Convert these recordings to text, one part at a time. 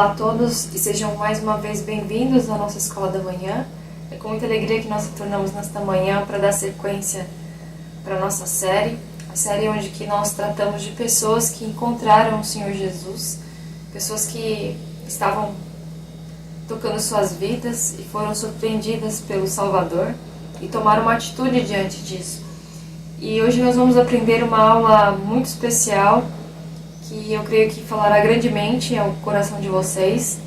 Olá a todos e sejam mais uma vez bem-vindos à nossa Escola da Manhã. É com muita alegria que nós retornamos nesta manhã para dar sequência para a nossa série. A série onde que nós tratamos de pessoas que encontraram o Senhor Jesus, pessoas que estavam tocando suas vidas e foram surpreendidas pelo Salvador e tomaram uma atitude diante disso. E hoje nós vamos aprender uma aula muito especial que eu creio que falará grandemente ao coração de vocês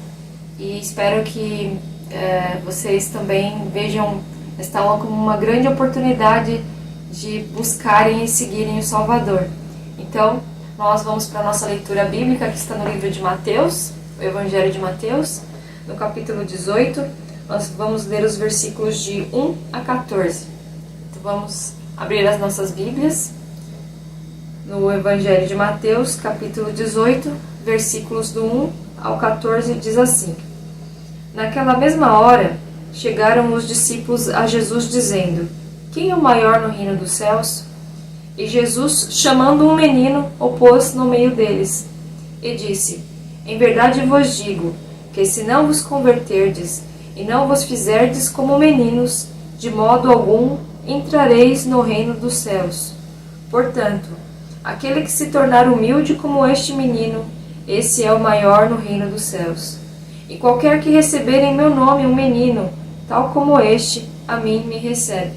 e espero que vocês também vejam esta aula como uma grande oportunidade de buscarem e seguirem o Salvador. Então, nós vamos para a nossa leitura bíblica que está no livro de Mateus, o Evangelho de Mateus, no capítulo 18, nós vamos ler os versículos de 1 a 14. Então vamos abrir as nossas Bíblias no Evangelho de Mateus, capítulo 18, versículos do 1 ao 14, diz assim: Naquela mesma hora, chegaram os discípulos a Jesus, dizendo: Quem é o maior no reino dos céus? E Jesus, chamando um menino, o pôs no meio deles, e disse: Em verdade vos digo, que se não vos converterdes, e não vos fizerdes como meninos, de modo algum entrareis no reino dos céus. Portanto, aquele que se tornar humilde como este menino, esse é o maior no reino dos céus. E qualquer que receber em meu nome um menino, tal como este, a mim me recebe.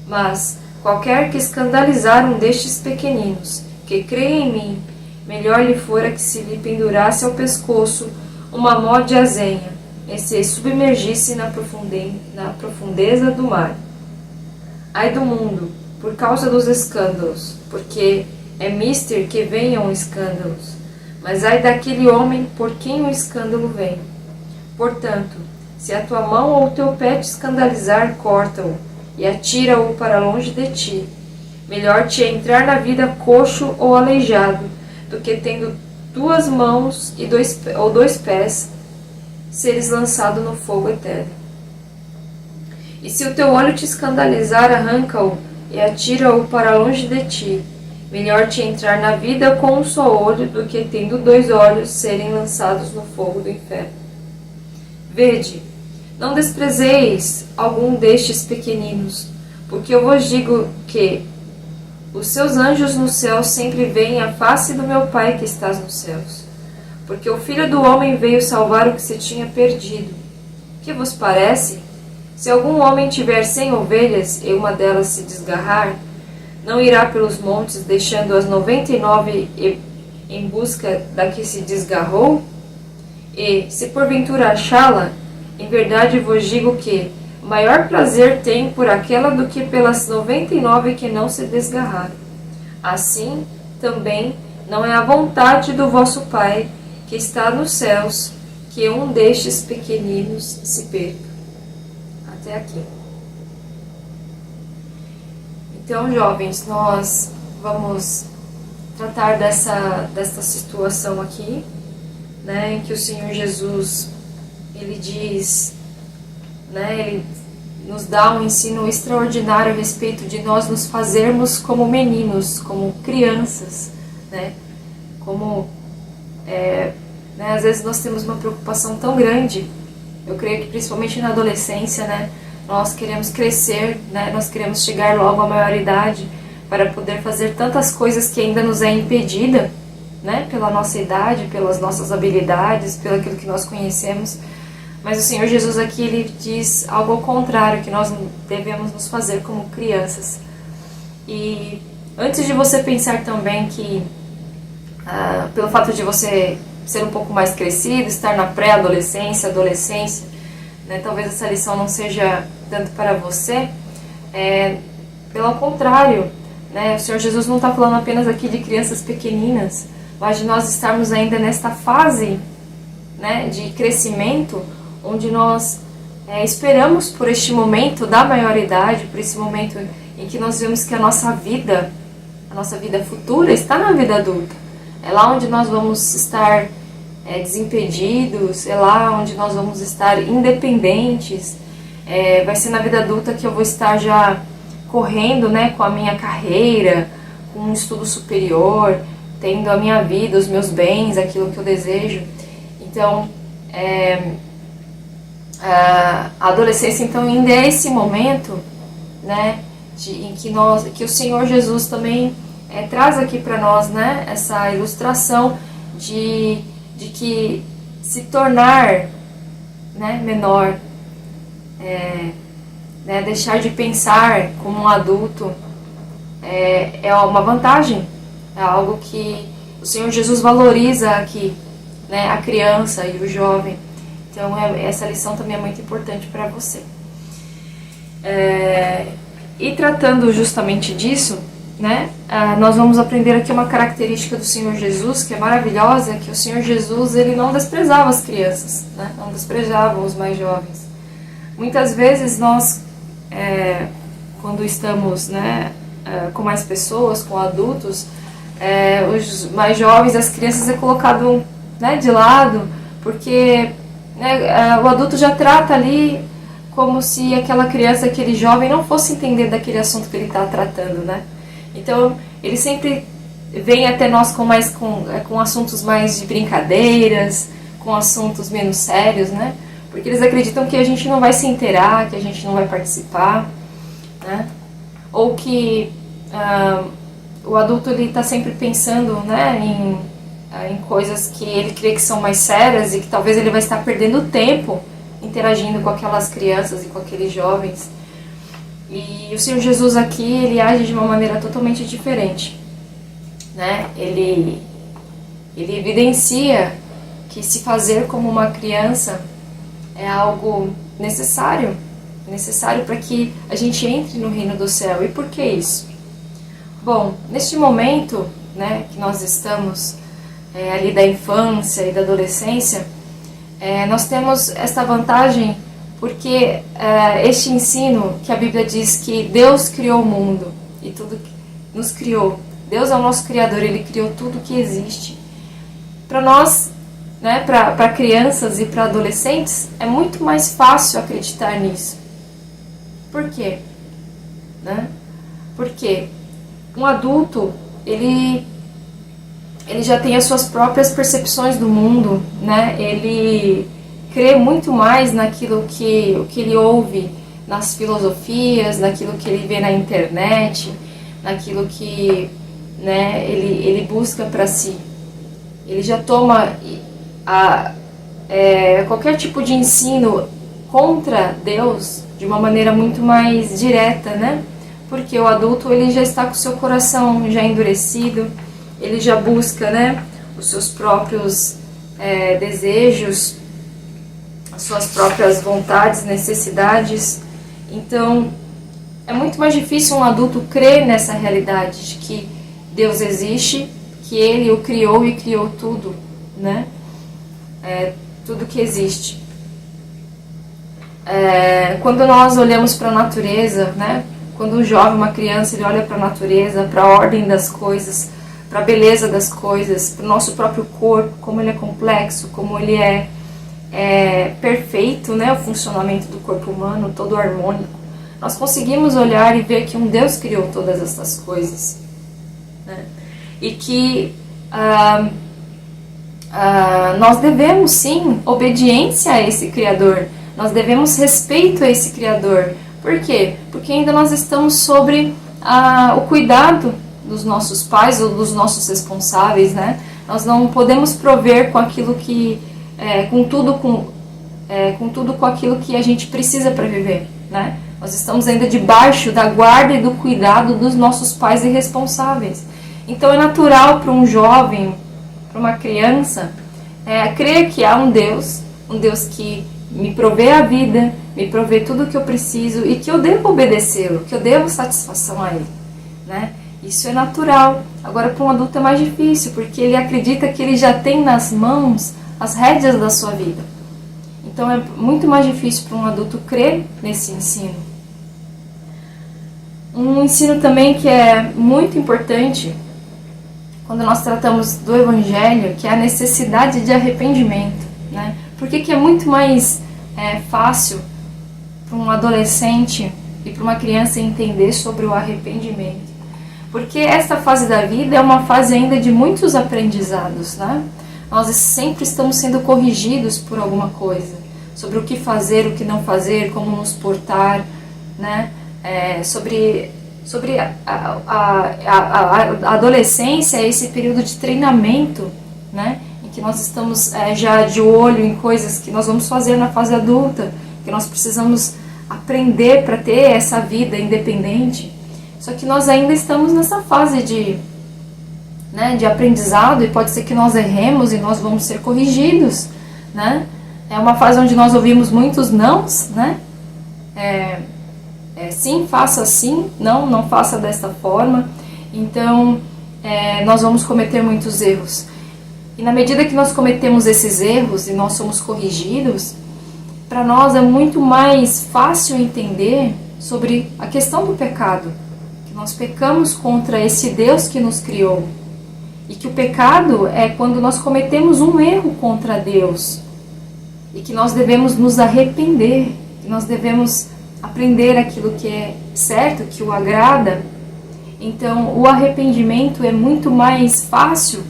Mas qualquer que escandalizar um destes pequeninos, que crê em mim, melhor lhe fora que se lhe pendurasse ao pescoço uma mó de azenha, e se submergisse na profundeza do mar. Ai do mundo, por causa dos escândalos, porque é mister que venham escândalos, mas ai daquele homem por quem o escândalo vem. Portanto, se a tua mão ou o teu pé te escandalizar, corta-o, e atira-o para longe de ti. Melhor te é entrar na vida coxo ou aleijado, do que tendo duas mãos e dois pés, seres lançado no fogo eterno. E se o teu olho te escandalizar, arranca-o e atira-o para longe de ti. Melhor te entrar na vida com um só olho, do que tendo dois olhos serem lançados no fogo do inferno. Vede, não desprezeis algum destes pequeninos, porque eu vos digo que os seus anjos no céu sempre veem a face do meu Pai que estás nos céus. Porque o Filho do Homem veio salvar o que se tinha perdido. Que vos parece? Se algum homem tiver 100 ovelhas e uma delas se desgarrar, não irá pelos montes, deixando as 99 em busca da que se desgarrou? E, se porventura achá-la, em verdade vos digo que maior prazer tem por aquela do que pelas 99 que não se desgarraram. Assim, também, não é a vontade do vosso Pai, que está nos céus, que um destes pequeninos se perca. Até aqui. Então, jovens, nós vamos tratar dessa situação aqui, né, em que o Senhor Jesus, ele diz, né, ele nos dá um ensino extraordinário a respeito de nós nos fazermos como meninos, como crianças, né, como, né, às vezes nós temos uma preocupação tão grande, eu creio que principalmente na adolescência, né, nós queremos crescer, né? Nós queremos chegar logo à maioridade para poder fazer tantas coisas que ainda nos é impedida, né? Pela nossa idade, pelas nossas habilidades, pelo aquilo que nós conhecemos. Mas o Senhor Jesus aqui, ele diz algo ao contrário, que nós devemos nos fazer como crianças. E antes de você pensar também que, pelo fato de você ser um pouco mais crescido, estar na pré-adolescência, adolescência, né, talvez essa lição não seja tanto para você, pelo contrário, né, o Senhor Jesus não está falando apenas aqui de crianças pequeninas, mas de nós estarmos ainda nesta fase, né, de crescimento, onde nós esperamos por este momento da maioridade, por esse momento em que nós vemos que a nossa vida futura está na vida adulta. É lá onde nós vamos estar desimpedidos, é lá onde nós vamos estar independentes, vai ser na vida adulta que eu vou estar já correndo, né, com a minha carreira, com um estudo superior, tendo a minha vida, os meus bens, aquilo que eu desejo. Então, A adolescência, então, ainda é esse momento, né, em que o Senhor Jesus também traz aqui para nós, né, essa ilustração de que se tornar, né, menor, né, deixar de pensar como um adulto é uma vantagem, é algo que o Senhor Jesus valoriza aqui, né, a criança e o jovem. Então essa lição também é muito importante para você. E tratando justamente disso, né, nós vamos aprender aqui uma característica do Senhor Jesus que é maravilhosa, que o Senhor Jesus ele não desprezava as crianças, né, não desprezava os mais jovens. Muitas vezes nós, quando estamos, né, com mais pessoas, com adultos, os mais jovens, as crianças é colocado, né, de lado, porque, né, o adulto já trata ali como se aquela criança, aquele jovem não fosse entender daquele assunto que ele está tratando, né? Então, ele sempre vem até nós com assuntos mais de brincadeiras, com assuntos menos sérios, né? Porque eles acreditam que a gente não vai se inteirar, que a gente não vai participar, né? Ou que o adulto está sempre pensando, né, em coisas que ele crê que são mais sérias e que talvez ele vai estar perdendo tempo interagindo com aquelas crianças e com aqueles jovens. E o Senhor Jesus aqui, ele age de uma maneira totalmente diferente, né? Ele evidencia que se fazer como uma criança é algo necessário para que a gente entre no reino do céu. E por que isso? Bom, neste momento, né, que nós estamos ali da infância e da adolescência, nós temos esta vantagem porque este ensino que a Bíblia diz que Deus criou o mundo e tudo nos criou. Deus é o nosso Criador, Ele criou tudo que existe. Para nós, né, para crianças e para adolescentes, é muito mais fácil acreditar nisso. Por quê? Né? Porque um adulto, ele já tem as suas próprias percepções do mundo, né? Ele crê muito mais naquilo que ele ouve nas filosofias, naquilo que ele vê na internet, naquilo que, né, ele busca para si. Ele já toma qualquer tipo de ensino contra Deus de uma maneira muito mais direta, né? Porque o adulto ele já está com o seu coração já endurecido, ele já busca, né, os seus próprios desejos, as suas próprias vontades, necessidades. Então, é muito mais difícil um adulto crer nessa realidade de que Deus existe, que Ele o criou e criou tudo, né? Tudo que existe. Quando nós olhamos para a natureza, né? Quando um jovem, uma criança, ele olha para a natureza, para a ordem das coisas, para a beleza das coisas, para o nosso próprio corpo, como ele é complexo, como ele é perfeito, né? O funcionamento do corpo humano, todo harmônico. Nós conseguimos olhar e ver que um Deus criou todas essas coisas, né? E que nós devemos sim obediência a esse Criador, nós devemos respeito a esse Criador. Por quê? Porque ainda nós estamos sobre o cuidado dos nossos pais ou dos nossos responsáveis, né? Nós não podemos prover com aquilo que, com tudo com aquilo que a gente precisa para viver, né? Nós estamos ainda debaixo da guarda e do cuidado dos nossos pais e responsáveis. Então é natural para um jovem, para uma criança, crer que há um Deus que me provê a vida, me provê tudo o que eu preciso e que eu devo obedecê-lo, que eu devo satisfação a ele, né? Isso é natural. Agora, para um adulto é mais difícil, porque ele acredita que ele já tem nas mãos as rédeas da sua vida. Então, é muito mais difícil para um adulto crer nesse ensino. Um ensino também que é muito importante, quando nós tratamos do Evangelho, que é a necessidade de arrependimento, né? Por que é muito mais fácil para um adolescente e para uma criança entender sobre o arrependimento? Porque essa fase da vida é uma fase ainda de muitos aprendizados, né? nós sempre estamos sendo corrigidos por alguma coisa, sobre o que fazer, o que não fazer, como nos portar, né? Sobre a adolescência, esse período de treinamento, né? Em que nós estamos já de olho em coisas que nós vamos fazer na fase adulta, que nós precisamos aprender para ter essa vida independente. Só que nós ainda estamos nessa fase de aprendizado, e pode ser que nós erremos e nós vamos ser corrigidos, né? É uma fase onde nós ouvimos muitos nãos, né? Sim, faça assim, não faça desta forma. Então, nós vamos cometer muitos erros. E na medida que nós cometemos esses erros e nós somos corrigidos, para nós é muito mais fácil entender sobre a questão do pecado. Que nós pecamos contra esse Deus que nos criou. E que o pecado é quando nós cometemos um erro contra Deus. E que nós devemos nos arrepender. Que nós devemos aprender aquilo que é certo, que o agrada. Então, o arrependimento é muito mais fácil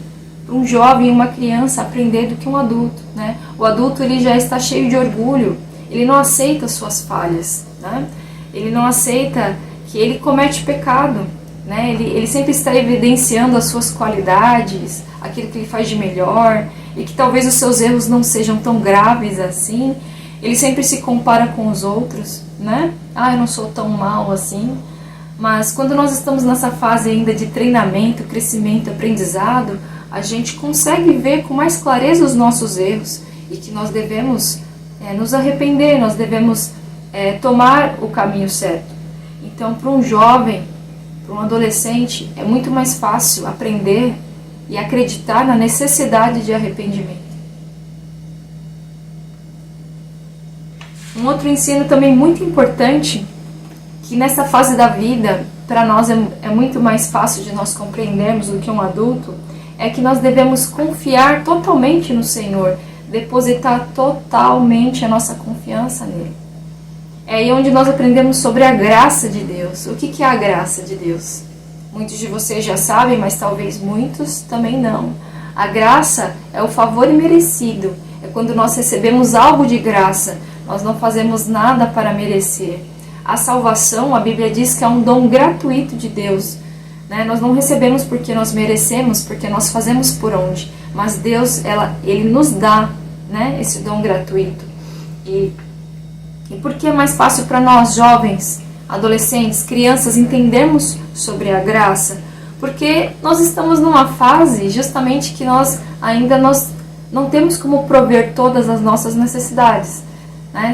para um jovem e uma criança aprender do que um adulto, né? O adulto, ele já está cheio de orgulho, ele não aceita suas falhas, né? Ele não aceita que ele comete pecado, né? Ele sempre está evidenciando as suas qualidades, aquilo que ele faz de melhor, e que talvez os seus erros não sejam tão graves assim. Ele sempre se compara com os outros, né? Eu não sou tão mal assim. Mas quando nós estamos nessa fase ainda de treinamento, crescimento, aprendizado, a gente consegue ver com mais clareza os nossos erros e que nós devemos nos arrepender, nós devemos tomar o caminho certo. Então, para um jovem, para um adolescente, é muito mais fácil aprender e acreditar na necessidade de arrependimento. Um outro ensino também muito importante, que nessa fase da vida, para nós é muito mais fácil de nós compreendermos do que um adulto, é que nós devemos confiar totalmente no Senhor, depositar totalmente a nossa confiança nele. É aí onde nós aprendemos sobre a graça de Deus. O que é a graça de Deus? Muitos de vocês já sabem, mas talvez muitos também não. A graça é o favor imerecido, é quando nós recebemos algo de graça, nós não fazemos nada para merecer. A salvação, a Bíblia diz que é um dom gratuito de Deus. Nós não recebemos porque nós merecemos, porque nós fazemos por onde. Mas Deus, Ele nos dá, esse dom gratuito. E por que é mais fácil para nós, jovens, adolescentes, crianças, entendermos sobre a graça? Porque nós estamos numa fase justamente que nós não temos como prover todas as nossas necessidades.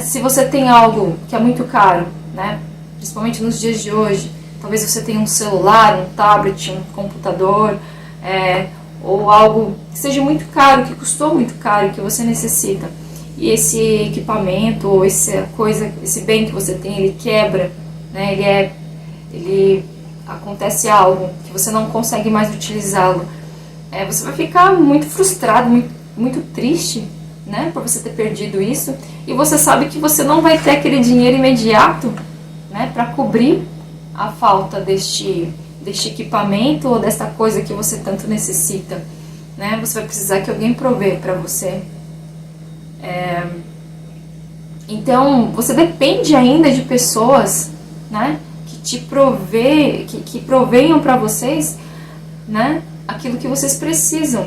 Se você tem algo que é muito caro, principalmente nos dias de hoje, talvez você tenha um celular, um tablet, um computador, ou algo que seja muito caro, que custou muito caro, que você necessita. E esse equipamento, ou esse bem que você tem, ele quebra, ele acontece algo que você não consegue mais utilizá-lo. Você vai ficar muito frustrado, muito triste, por você ter perdido isso. E você sabe que você não vai ter aquele dinheiro imediato, para cobrir a falta deste equipamento ou desta coisa que você tanto necessita. Você vai precisar que alguém provê para você. Então, você depende ainda de pessoas, que provenham para vocês, aquilo que vocês precisam.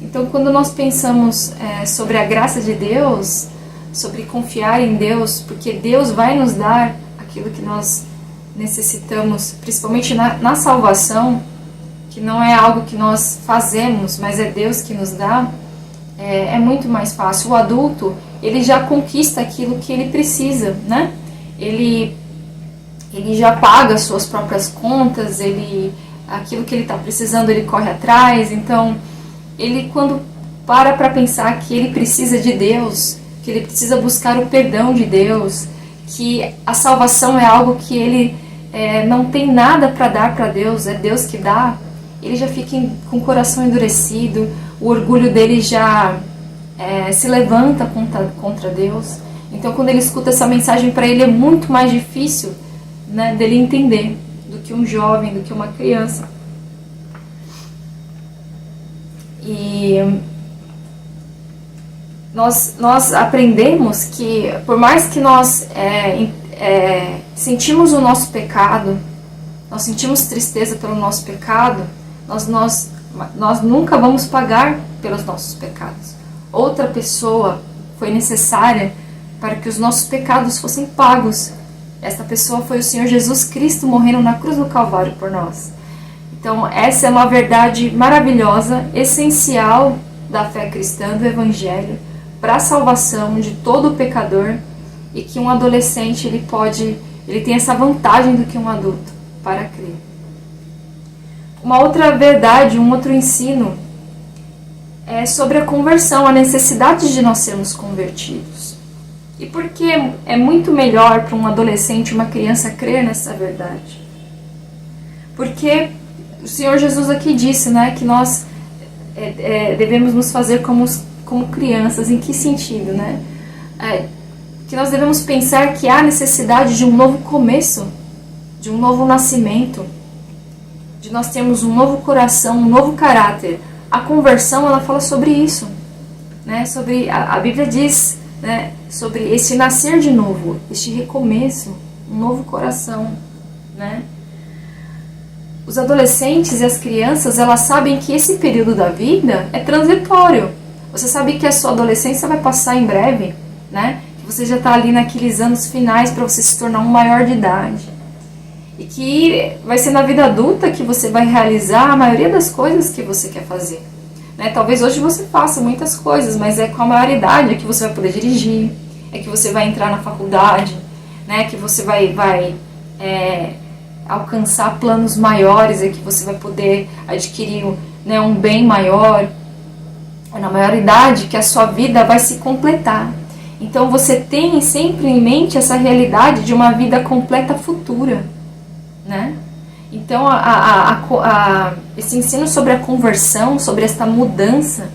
Então, quando nós pensamos sobre a graça de Deus, sobre confiar em Deus, porque Deus vai nos dar aquilo que nós necessitamos, principalmente na salvação, que não é algo que nós fazemos, mas é Deus que nos dá, é muito mais fácil. O adulto, ele já conquista aquilo que ele precisa, Ele já paga as suas próprias contas, aquilo que ele está precisando, ele corre atrás. Então, ele, quando para pensar que ele precisa de Deus, que ele precisa buscar o perdão de Deus, que a salvação é algo que ele não tem nada para dar para Deus, é Deus que dá, ele já fica com o coração endurecido, o orgulho dele já se levanta contra Deus. Então, quando ele escuta essa mensagem, para ele é muito mais difícil dele entender do que um jovem, do que uma criança. E nós aprendemos que, por mais que nós sentimos o nosso pecado, nós sentimos tristeza pelo nosso pecado, nós nunca vamos pagar pelos nossos pecados. Outra pessoa foi necessária para que os nossos pecados fossem pagos. Esta pessoa foi o Senhor Jesus Cristo morrendo na cruz do Calvário por nós. Então, essa é uma verdade maravilhosa, essencial da fé cristã, do Evangelho, para a salvação de todo pecador, e que um adolescente ele tem essa vantagem do que um adulto para crer. Uma outra verdade, um outro ensino é sobre a conversão, a necessidade de nós sermos convertidos. E por que é muito melhor para um adolescente, uma criança crer nessa verdade? Porque o Senhor Jesus aqui disse, né, que nós devemos nos fazer como crianças. Em que sentido, né? Que nós devemos pensar que há necessidade de um novo começo, de um novo nascimento, de nós termos um novo coração, um novo caráter. A conversão, ela fala sobre isso, né? Sobre a Bíblia diz, né, sobre esse nascer de novo, este recomeço, um novo coração, né? Os adolescentes e as crianças, elas sabem que esse período da vida é transitório. Você sabe que a sua adolescência vai passar em breve, né? Que você já está ali naqueles anos finais para você se tornar um maior de idade. E que vai ser na vida adulta que você vai realizar a maioria das coisas que você quer fazer, né? Talvez hoje você faça muitas coisas, mas é com a maioridade que você vai poder dirigir, é que você vai entrar na faculdade, né? Que você vai alcançar planos maiores, é que você vai poder adquirir, né, um bem maior. É na maioridade que a sua vida vai se completar. Então você tem sempre em mente essa realidade de uma vida completa futura, né? Então esse ensino sobre a conversão, sobre esta mudança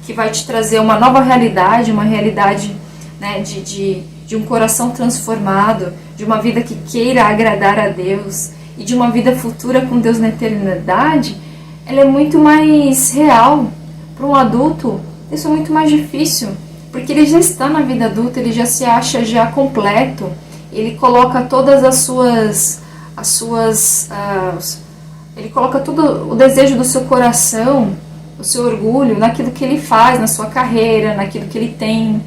que vai te trazer uma nova realidade, uma realidade, né, de um coração transformado, de uma vida que queira agradar a Deus e de uma vida futura com Deus na eternidade, ela é muito mais real. Para um adulto, isso é muito mais difícil, porque ele já está na vida adulta, ele já se acha já completo, ele coloca todas ele coloca todo o desejo do seu coração, o seu orgulho, naquilo que ele faz, na sua carreira, naquilo que ele tem,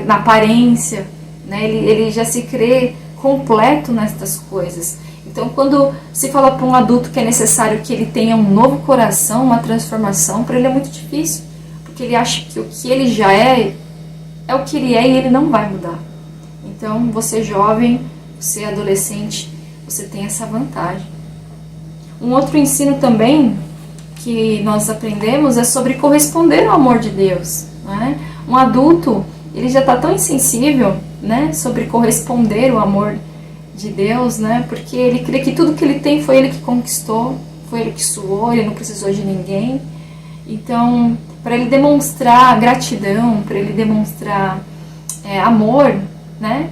na aparência, né? Ele já se crê completo nestas coisas. Então, quando se fala para um adulto que é necessário que ele tenha um novo coração, uma transformação, para ele é muito difícil, porque ele acha que o que ele já é o que ele é e ele não vai mudar. Então, você jovem, você adolescente, você tem essa vantagem. Um outro ensino também que nós aprendemos é sobre corresponder ao amor de Deus, né? Um adulto, ele já está tão insensível, né, sobre corresponder ao amor de Deus, né? Porque ele crê que tudo que ele tem foi ele que conquistou, foi ele que suou, ele não precisou de ninguém. Então, para ele demonstrar gratidão, para ele demonstrar amor, né?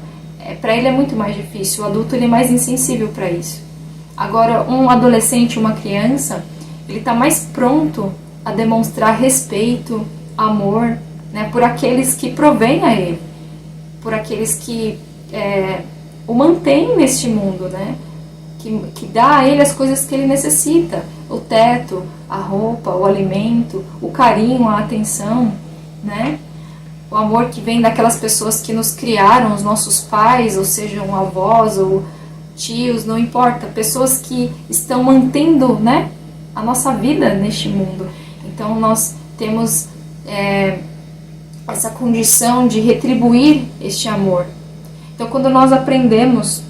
Para ele é muito mais difícil. O adulto, ele é mais insensível para isso. Agora, um adolescente, uma criança, ele está mais pronto a demonstrar respeito, amor, né, por aqueles que provêm a ele, por aqueles que o mantém neste mundo, né? Que dá a ele as coisas que ele necessita, o teto, a roupa, o alimento, o carinho, a atenção, né? O amor que vem daquelas pessoas que nos criaram, os nossos pais, ou sejam avós ou tios, não importa, pessoas que estão mantendo, né, a nossa vida neste mundo. Então nós temos essa condição de retribuir este amor. Então, quando nós aprendemos,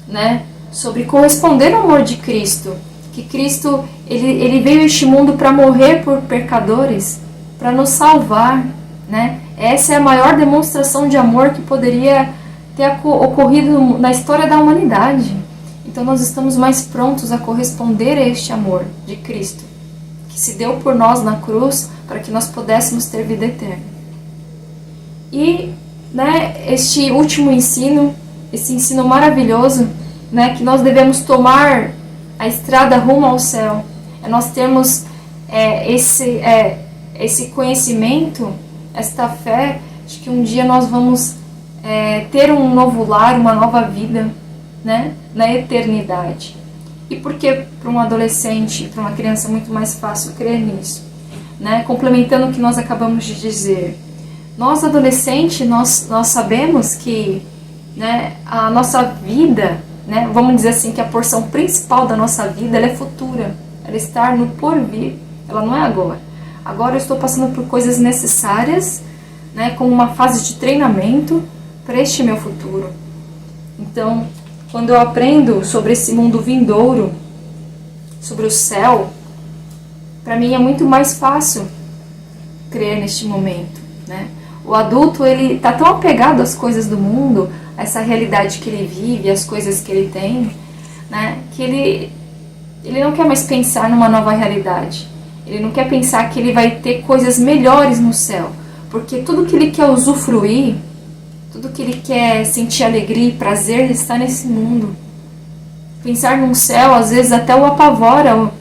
né, sobre corresponder ao amor de Cristo, que Cristo ele veio a este mundo para morrer por pecadores, para nos salvar, né? Essa é a maior demonstração de amor que poderia ter ocorrido na história da humanidade. Então, nós estamos mais prontos a corresponder a este amor de Cristo, que se deu por nós na cruz para que nós pudéssemos ter vida eterna. E, né, este último ensino, esse ensino maravilhoso, né, que nós devemos tomar a estrada rumo ao céu, nós termos esse conhecimento esta fé de que um dia nós vamos ter um novo lar, uma nova vida, né, na eternidade. E por que para um adolescente, para uma criança é muito mais fácil crer nisso? Né? Complementando o que nós acabamos de dizer, nós adolescentes, nós sabemos que, né, a nossa vida, né, vamos dizer assim, que a porção principal da nossa vida ela é futura, ela está no porvir, ela não é agora. Agora eu estou passando por coisas necessárias, né, como uma fase de treinamento para este meu futuro. Então, quando eu aprendo sobre esse mundo vindouro, sobre o céu, para mim é muito mais fácil crer neste momento, né? O adulto, ele está tão apegado às coisas do mundo, a essa realidade que ele vive, às coisas que ele tem, né? Que ele não quer mais pensar numa nova realidade. Ele não quer pensar que ele vai ter coisas melhores no céu, porque tudo que ele quer usufruir, tudo que ele quer sentir alegria e prazer está nesse mundo. Pensar num céu, às vezes até o apavora,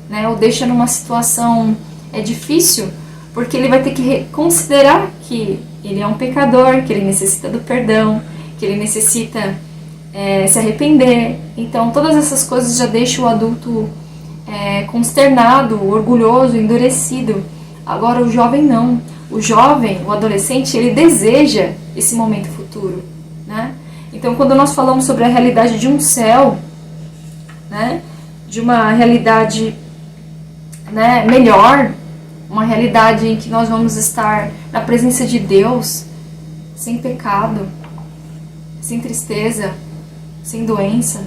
né, ou deixa numa situação difícil, porque ele vai ter que considerar que ele é um pecador, que ele necessita do perdão, que ele necessita se arrepender. Então todas essas coisas já deixam o adulto consternado, orgulhoso, endurecido. Agora o jovem não. O jovem, o adolescente, ele deseja esse momento futuro, né? Então quando nós falamos sobre a realidade de um céu, né, de uma realidade, né, melhor, uma realidade em que nós vamos estar na presença de Deus, sem pecado, sem tristeza, sem doença,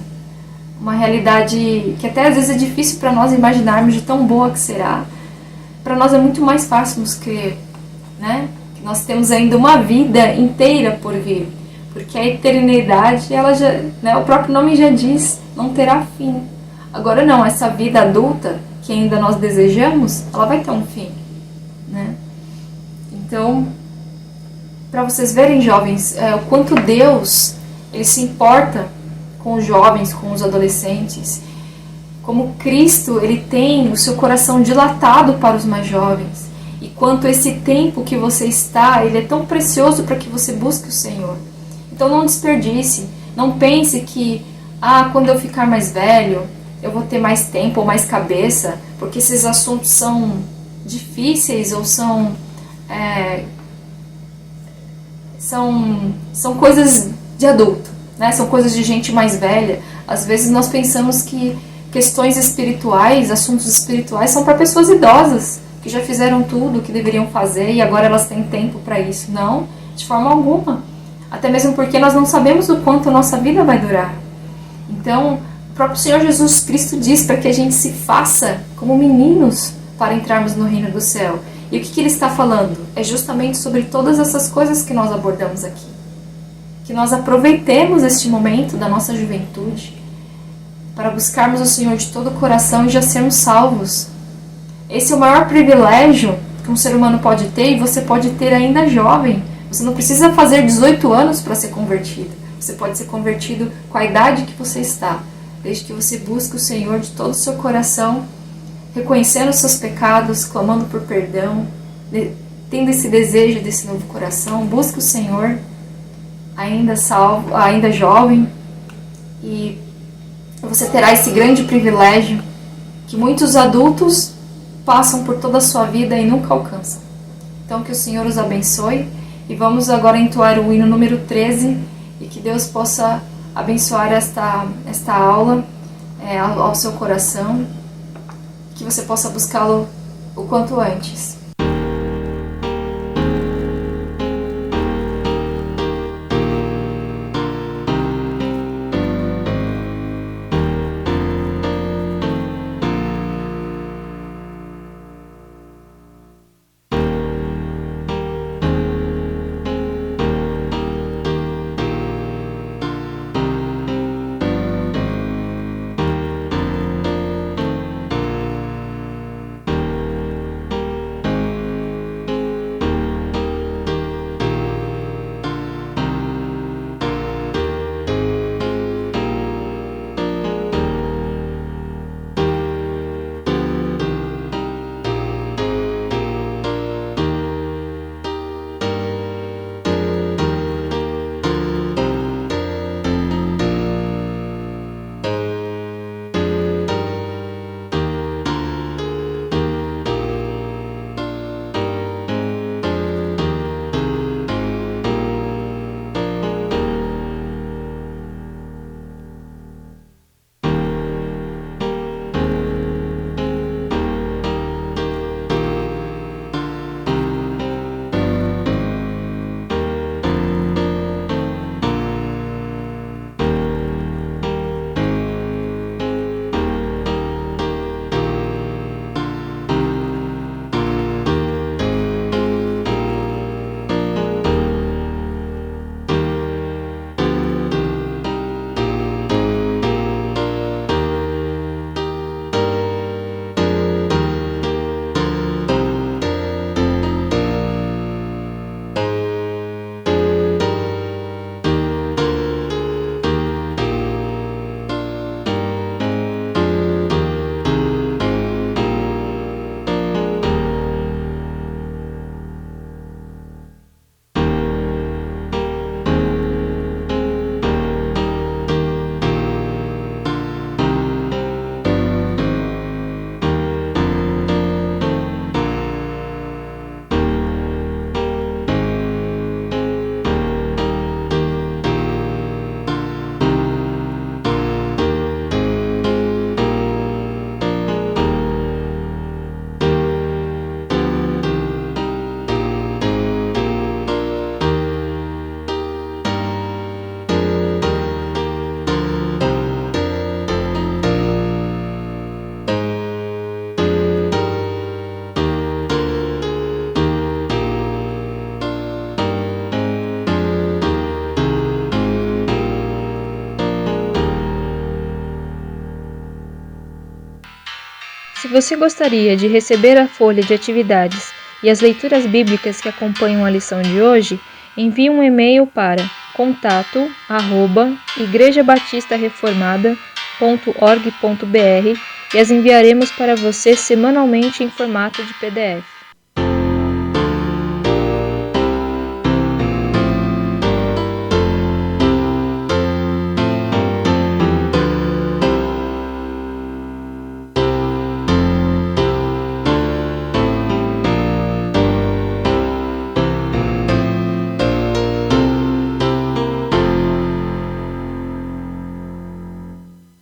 uma realidade que até às vezes é difícil para nós imaginarmos de tão boa que será. Para nós é muito mais fácil nos crer, né, que nós temos ainda uma vida inteira por vir, porque a eternidade, ela já, né, o próprio nome já diz, não terá fim. Agora não, essa vida adulta que ainda nós desejamos, ela vai ter um fim, né? Então, para vocês verem, jovens, o quanto Deus ele se importa com os jovens, com os adolescentes, como Cristo ele tem o seu coração dilatado para os mais jovens, e quanto esse tempo que você está, ele é tão precioso para que você busque o Senhor. Então não desperdice, não pense que quando eu ficar mais velho, eu vou ter mais tempo ou mais cabeça, porque esses assuntos são difíceis ou são coisas de adulto, né? São coisas de gente mais velha. Às vezes nós pensamos que questões espirituais, assuntos espirituais, são para pessoas idosas, que já fizeram tudo o que deveriam fazer e agora elas têm tempo para isso. Não, de forma alguma. Até mesmo porque nós não sabemos o quanto a nossa vida vai durar. Então, o próprio Senhor Jesus Cristo diz para que a gente se faça como meninos para entrarmos no reino do céu. E o que ele está falando? É justamente sobre todas essas coisas que nós abordamos aqui. Que nós aproveitemos este momento da nossa juventude para buscarmos o Senhor de todo o coração e já sermos salvos. Esse é o maior privilégio que um ser humano pode ter, e você pode ter ainda jovem. Você não precisa fazer 18 anos para ser convertido. Você pode ser convertido com a idade que você está, desde que você busque o Senhor de todo o seu coração, reconhecendo os seus pecados, clamando por perdão, tendo esse desejo desse novo coração. Busque o Senhor, ainda salvo, ainda jovem, e você terá esse grande privilégio que muitos adultos passam por toda a sua vida e nunca alcançam. Então que o Senhor os abençoe, e vamos agora entoar o hino número 13, e que Deus possa abençoar esta aula ao seu coração, que você possa buscá-lo o quanto antes. Se você gostaria de receber a folha de atividades e as leituras bíblicas que acompanham a lição de hoje, envie um e-mail para contato@igrejabatistarreformada.org.br e as enviaremos para você semanalmente em formato de PDF.